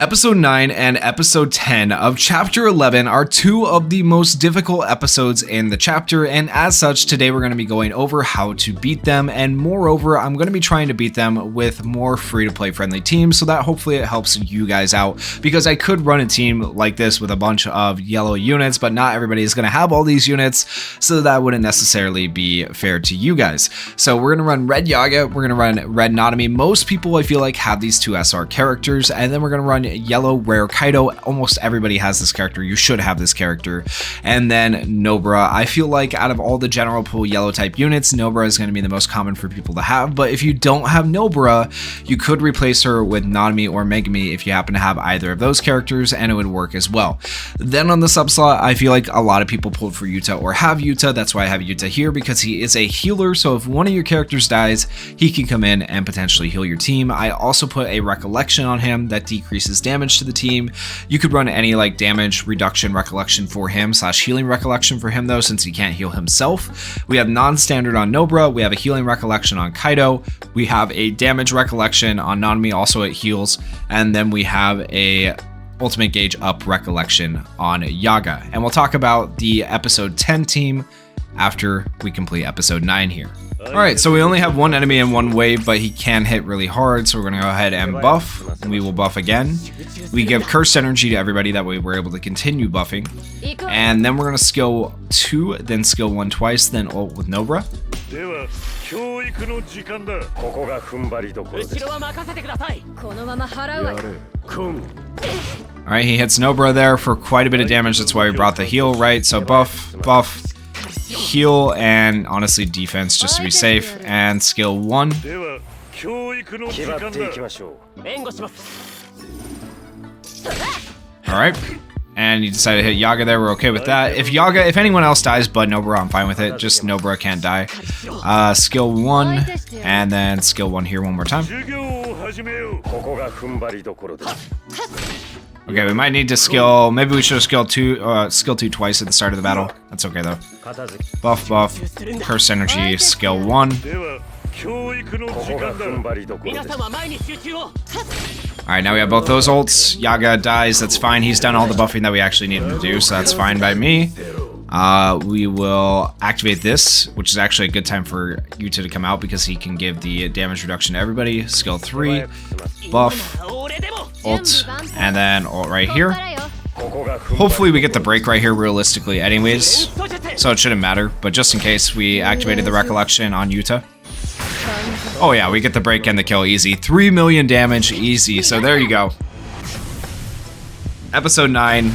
Episode 9 and Episode 10 of Chapter 11 are two of the most difficult episodes in the chapter, and as such, today we're going to be going over how to beat them, and moreover, I'm going to be trying to beat them with more free-to-play friendly teams, so that hopefully it helps you guys out, because I could run a team like this with a bunch of yellow units, but not everybody is going to have all these units, so that wouldn't necessarily be fair to you guys. So we're going to run Red Yaga, we're going to run Red Nanami. Most people, I feel like, have these two SR characters, and then we're going to run Yellow Rare Kaido. Almost everybody has this character. You should have this character. And then Nobara. I feel like out of all the general pool yellow type units, Nobara is going to be the most common for people to have. But if you don't have Nobara, you could replace her with Nanami or Megami if you happen to have either of those characters, and it would work as well. Then on the sub slot, I feel like a lot of people pulled for Yuta or have Yuta. That's why I have Yuta here, because he is a healer. So if one of your characters dies, he can come in and potentially heal your team. I also put a recollection on him that decreases damage to the team. You could run any like damage reduction recollection for him / healing recollection for him though, since he can't heal himself. We have non-standard on Nobara, we have a healing recollection on Kaido, we have a damage recollection on Nanami, also it heals, and then we have a ultimate gauge up recollection on Yaga. And we'll talk about the episode 10 team after we complete episode 9 here. Alright, so we only have one enemy in one wave, but he can hit really hard, so we're going to go ahead and buff. We will buff again. We give Cursed Energy to everybody, that way we're able to continue buffing. And then we're going to skill 2, then skill 1 twice, then ult with Nobara. Alright, he hits Nobara there for quite a bit of damage, that's why we brought the heal, right? So buff, buff, heal, and honestly defense just to be safe, and skill 1. Alright, and you decided to hit Yaga there, we're okay with that. If anyone else dies but Nobara, I'm fine with it, just Nobara can't die. Skill 1, and then skill 1 here one more time. Okay, we might need to skill, maybe we should have skill 2 twice at the start of the battle. That's okay though. Buff, buff, Cursed Energy, skill 1. Alright, now we have both those ults. Yaga dies, that's fine. He's done all the buffing that we actually need him to do, so that's fine by me. We will activate this, which is actually a good time for Yuta to come out because he can give the damage reduction to everybody. Skill 3, buff, ult, and then ult right here. Hopefully we get the break right here realistically anyways, so it shouldn't matter, but just in case, we activated the recollection on Yuta. Oh yeah, we get the break and the kill easy. 3 million damage, easy, so there you go. Episode 9.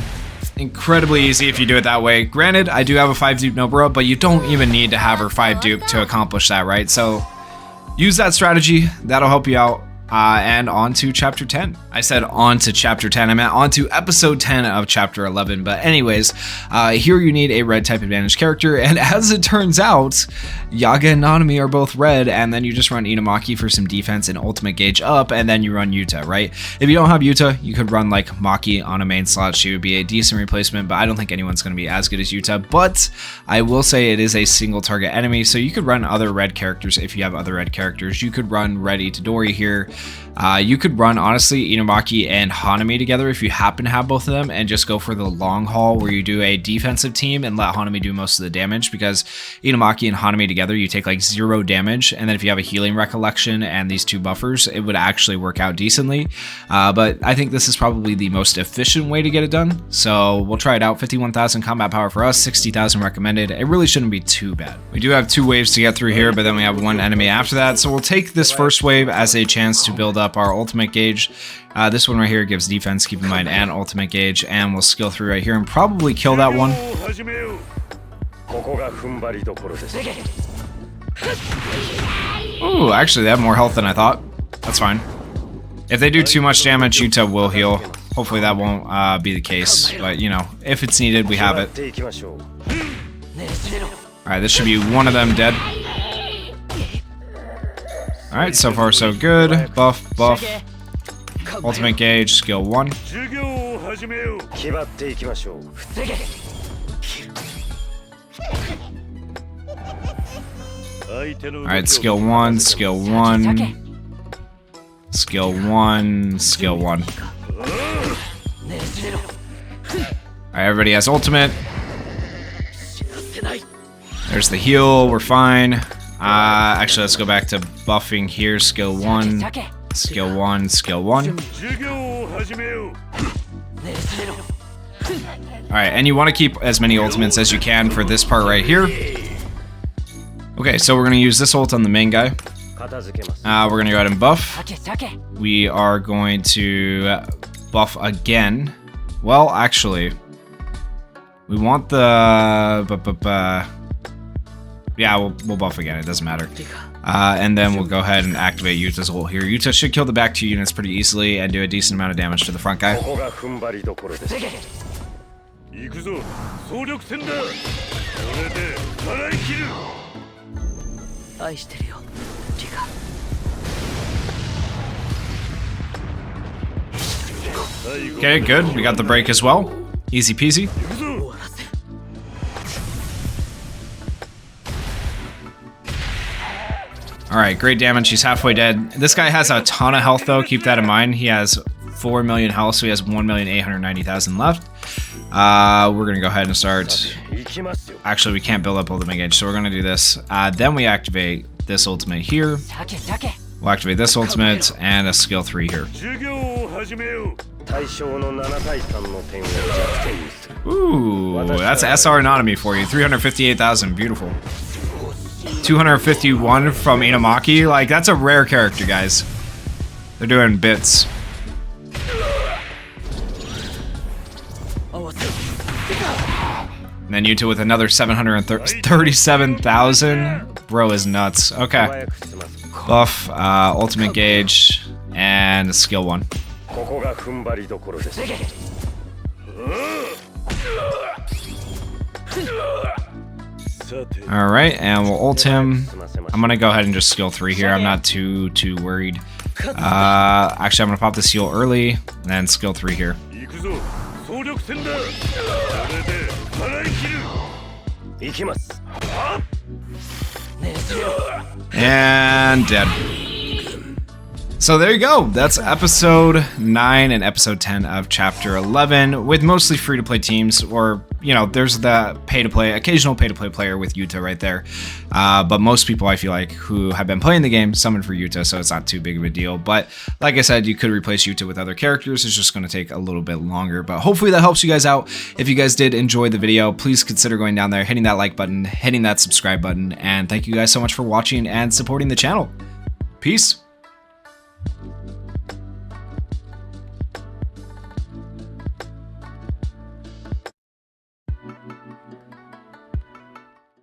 Incredibly easy if you do it that way. Granted, I do have a 5 dupe Nobara, but you don't even need to have her 5 dupe to accomplish that, right? So use that strategy, that'll help you out. And on to chapter 10. I said on to chapter 10, I meant on to episode 10 of chapter 11. But anyways, here you need a red type advantage character, and as it turns out, Yaga and Nanami are both red, and then you just run Inumaki for some defense and ultimate gauge up, and then you run Yuta, right? If you don't have Yuta, you could run like Maki on a main slot. She would be a decent replacement, but I don't think anyone's going to be as good as Yuta. But I will say it is a single target enemy, so you could run other red characters if you have other red characters. You could run Red Itadori here. You could run, honestly, Inumaki and Hanami together if you happen to have both of them, and just go for the long haul where you do a defensive team and let Hanami do most of the damage, because Inumaki and Hanami together, you take like 0 damage, and then if you have a healing recollection and these 2 buffers, it would actually work out decently. But I think this is probably the most efficient way to get it done, so we'll try it out. 51,000 combat power for us, 60,000 recommended. It really shouldn't be too bad. We do have 2 waves to get through here, but then we have 1 enemy after that, so we'll take this first wave as a chance to build up our ultimate gauge. This one right here gives defense, keep in mind, and ultimate gauge, and we'll skill through right here and probably kill that one. Ooh, actually they have more health than I thought. That's fine. If they do too much damage, Yuta will heal. Hopefully that won't be the case, but you know, if it's needed, we have it. Alright, this should be one of them dead. Alright, so far so good. Buff, buff. Ultimate gauge, skill 1. Alright, skill 1, skill 1. Skill 1, skill 1. Alright, everybody has ultimate. There's the heal, we're fine. Actually, let's go back to buffing here. Skill 1, skill 1, skill 1. Alright, and you want to keep as many ultimates as you can for this part right here. Okay, so we're going to use this ult on the main guy. We're going to go ahead and buff. We are going to buff again. Well, actually, we want the... yeah, we'll buff again. It doesn't matter. And then we'll go ahead and activate Yuta's ult here. Yuta should kill the back 2 units pretty easily and do a decent amount of damage to the front guy. Okay, good. We got the break as well. Easy peasy. Alright, great damage. He's halfway dead. This guy has a ton of health, though. Keep that in mind. He has 4 million health, so he has 1,890,000 left. We're going to go ahead and start... Actually, we can't build up ultimate gauge, so we're going to do this. Then we activate this ultimate here. We'll activate this ultimate and a skill 3 here. Ooh, that's SR Anatomy for you. 358,000. Beautiful. 251 from Inamaki. Like, that's a rare character, guys. They're doing bits. And then Yuta with another 737,000. Bro is nuts. Okay. Buff, ultimate gauge, and skill 1. Alright, and we'll ult him. I'm gonna go ahead and just skill 3 here. I'm not too worried. Actually, I'm gonna pop this heal early, and then skill 3 here. And dead. So there you go. That's episode 9 and episode 10 of chapter 11 with mostly free-to-play teams, or, you know, there's the pay-to-play, occasional pay-to-play player with Yuta right there. But most people, I feel like, who have been playing the game summon for Yuta, so it's not too big of a deal. But like I said, you could replace Yuta with other characters. It's just going to take a little bit longer. But hopefully that helps you guys out. If you guys did enjoy the video, please consider going down there, hitting that like button, hitting that subscribe button, and thank you guys so much for watching and supporting the channel. Peace.